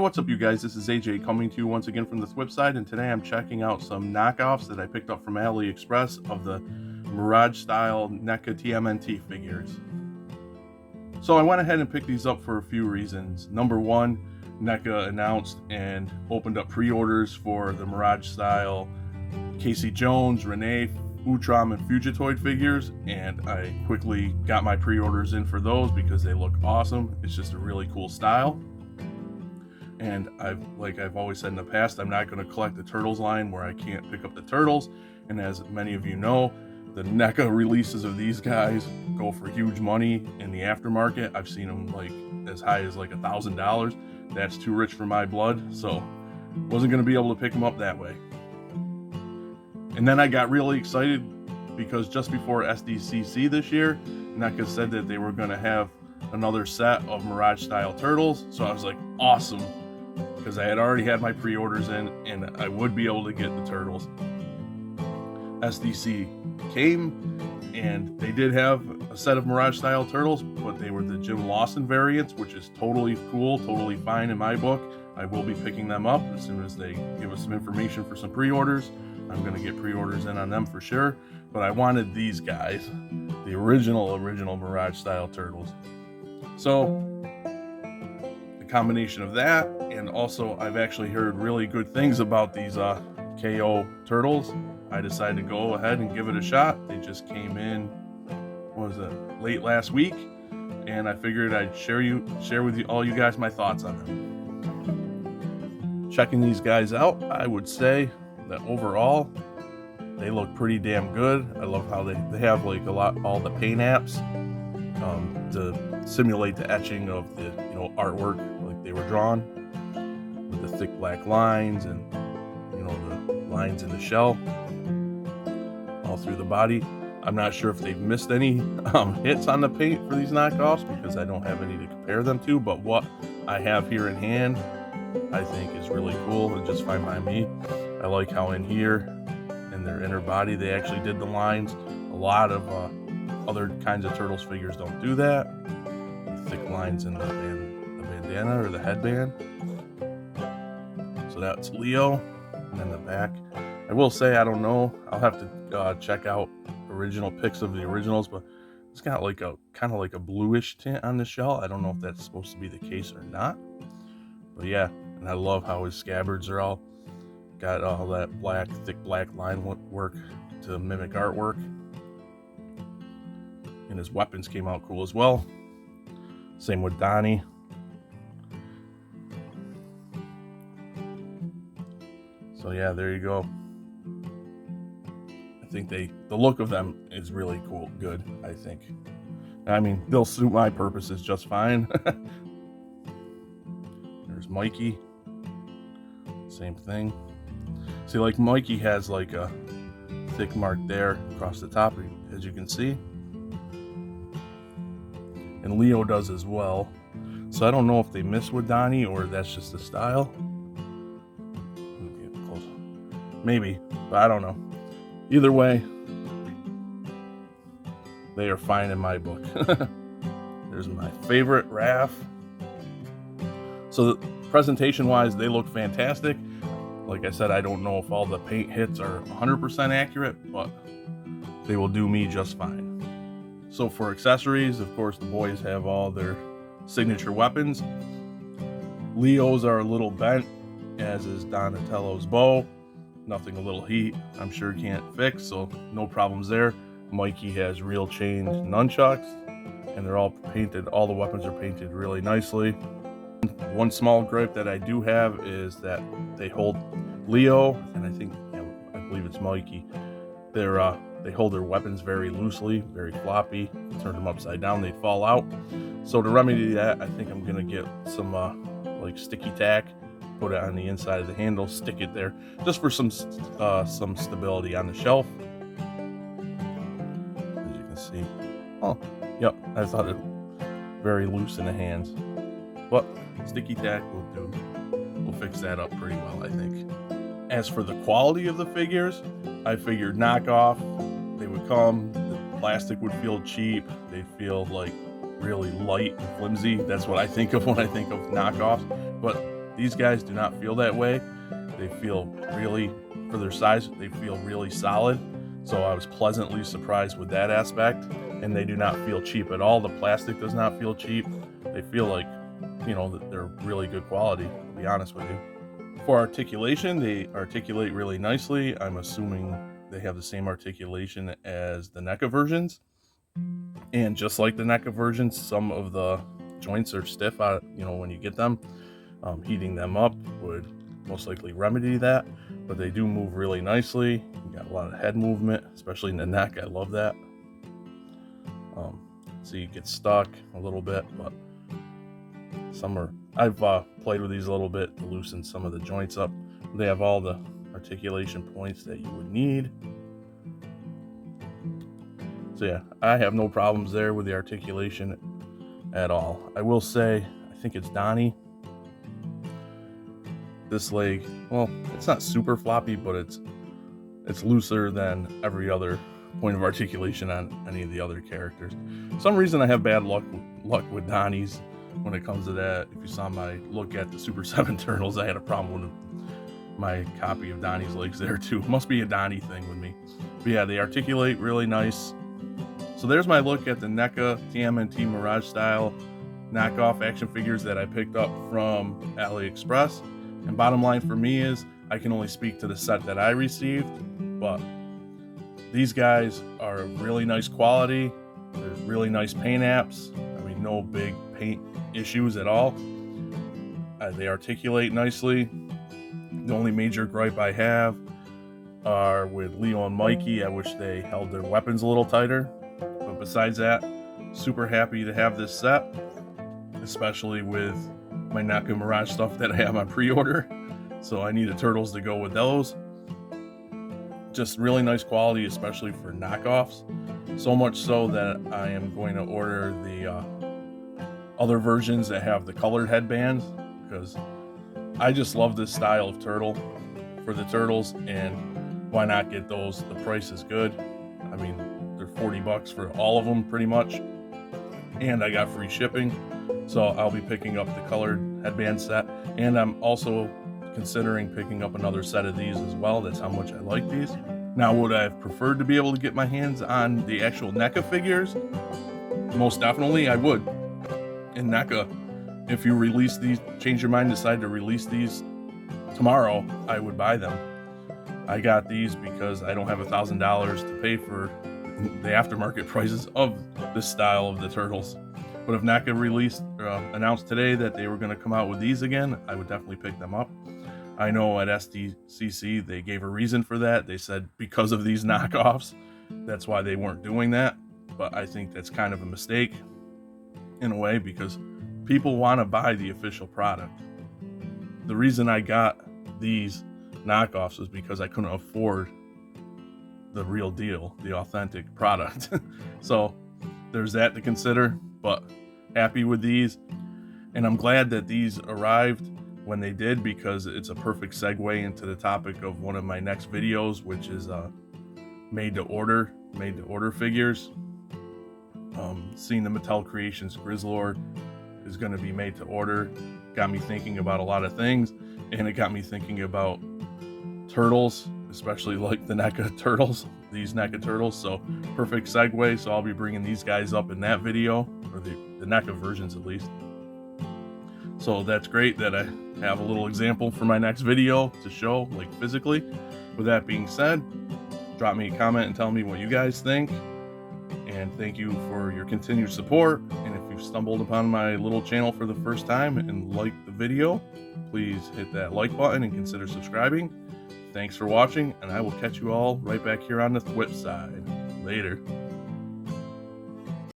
what's up you guys? This is AJ coming to you once again from the Flip Side, and today I'm checking out some knockoffs that I picked up from AlliExpress of the Mirage style NECA TMNT figures. So I went ahead and picked these up for a few reasons. Number one, NECA announced and opened up pre-orders for the Mirage style Casey Jones, Renee, Utrom, and Fugitoid figures, and I quickly got my pre-orders in for those because they look awesome. It's just a really cool style. And I've always said in the past, I'm not going to collect the Turtles line where I can't pick up the Turtles. And as many of you know, the NECA releases of these guys go for huge money in the aftermarket. I've seen them like as high as like $1,000. That's too rich for my blood, so wasn't going to be able to pick them up that way. And then I got really excited because just before SDCC this year, NECA said that they were going to have another set of Mirage style Turtles. So I was like, awesome, because I had already had my pre-orders in and I would be able to get the Turtles. SDC came and they did have a set of Mirage style Turtles, but they were the Jim Lawson variants, which is totally cool, totally fine in my book. I will be picking them up as soon as they give us some information for some pre-orders. I'm going to get pre-orders in on them for sure, but I wanted these guys, the original Mirage style Turtles. So the combination of that, and also I've actually heard really good things about these KO Turtles, I decided to go ahead and give it a shot. They just came in, late last week, and I figured I'd share with you all you guys my thoughts on them. Checking these guys out, I would say that overall they look pretty damn good. I love how they have like all the paint apps to simulate the etching of the artwork like they were drawn, with the thick black lines and the lines in the shell all through the body. I'm not sure if they've missed any hits on the paint for these knockoffs because I don't have any to compare them to, but what I have here in hand I think is really cool and just fine by me. I like how in here in their inner body they actually did the lines. A lot of other kinds of Turtles figures don't do that. The thick lines in the bandana or the headband. So that's Leo. And then the back, I will say, I don't know, I'll have to check out original pics of the originals, but it's got like a kind of like a bluish tint on the shell. I don't know if that's supposed to be the case or not, but yeah. And I love how his scabbards are all got all that thick black line work to mimic artwork. And his weapons came out cool as well. Same with Donnie. So yeah, there you go. I think the look of them is really cool, good, I think. I mean, they'll suit my purposes just fine. There's Mikey. Same thing. See, like Mikey has like a thick mark there across the top, as you can see. And Leo does as well. So I don't know if they miss with Donnie or that's just the style. Get close. Maybe, but I don't know. Either way, they are fine in my book. There's my favorite Raph. So presentation wise, they look fantastic. Like I said, I don't know if all the paint hits are 100% accurate, but they will do me just fine. So for accessories, of course, the boys have all their signature weapons. Leo's are a little bent, as is Donatello's bow. Nothing a little heat I'm sure can't fix, so no problems there. Mikey has real chained nunchucks, and they're all painted. All the weapons are painted really nicely. One small gripe that I do have is that they hold Leo, and I believe it's Mikey. They hold their weapons very loosely, very floppy. Turn them upside down, they'd fall out. So to remedy that, I think I'm gonna get some like sticky tack, put it on the inside of the handle, stick it there, just for some stability on the shelf. As you can see, oh, yep, I thought it very loose in the hands, but sticky tack will do. We'll fix that up pretty well, I think. As for the quality of the figures, I figured knockoff, they would come, the plastic would feel cheap, they'd feel like really light and flimsy. That's what I think of when I think of knockoffs. But These guys do not feel that way. They feel really, for their size, they feel really solid. So I was pleasantly surprised with that aspect, and they do not feel cheap at all. The plastic does not feel cheap. They feel like, you know, that they're really good quality, to be honest with you. For articulation, they articulate really nicely. I'm assuming they have the same articulation as the NECA versions. And just like the NECA versions, some of the joints are stiff, you know, when you get them. Heating them up would most likely remedy that, but they do move really nicely. You got a lot of head movement, especially in the neck. I love that. So you get stuck a little bit, but I've played with these a little bit to loosen some of the joints up. They have all the articulation points that you would need. So yeah, I have no problems there with the articulation at all. I will say, I think it's Donnie. This leg, well, it's not super floppy, but it's looser than every other point of articulation on any of the other characters. For some reason I have bad luck with Donnie's when it comes to that. If you saw my look at the Super 7 Turtles, I had a problem with my copy of Donnie's legs there too. Must be a Donnie thing with me. But yeah, they articulate really nice. So there's my look at the NECA TMNT Mirage style knockoff action figures that I picked up from AlliExpress. And bottom line for me is, I can only speak to the set that I received, but these guys are really nice quality. There's really nice paint apps. I mean, no big paint issues at all. They articulate nicely. The only major gripe I have are with Leo and Mikey. I wish they held their weapons a little tighter. But besides that, super happy to have this set, especially with my NECA Mirage stuff that I have on pre-order. So I need the turtles to go with those. Just really nice quality, especially for knockoffs. So much so that I am going to order the other versions that have the colored headbands, because I just love this style of turtle for the turtles, and why not get those? The price is good. I mean, they're $40 for all of them pretty much, and I got free shipping. So I'll be picking up the colored headband set, and I'm also considering picking up another set of these as well. That's how much I like these. Now, would I have preferred to be able to get my hands on the actual NECA figures? Most definitely I would. In NECA, if you release these, change your mind, decide to release these tomorrow, I would buy them. I got these because I don't have $1,000 to pay for the aftermarket prices of this style of the turtles. But if NECA announced today that they were going to come out with these again, I would definitely pick them up. I know at SDCC they gave a reason for that. They said because of these knockoffs, that's why they weren't doing that. But I think that's kind of a mistake in a way, because people want to buy the official product. The reason I got these knockoffs was because I couldn't afford the real deal, the authentic product. So there's that to consider, but happy with these. And I'm glad that these arrived when they did, because it's a perfect segue into the topic of one of my next videos, which is made to order figures. Seeing the Mattel Creations Grizzlord is going to be made to order got me thinking about a lot of things, and it got me thinking about turtles, especially like the NECA turtles, these NECA turtles. So perfect segue. So I'll be bringing these guys up in that video, or the NECA versions at least. So that's great that I have a little example for my next video to show, like physically. With that being said, drop me a comment and tell me what you guys think. And thank you for your continued support. And if you've stumbled upon my little channel for the first time and liked the video, please hit that like button and consider subscribing. Thanks for watching, and I will catch you all right back here on the flip side. Later.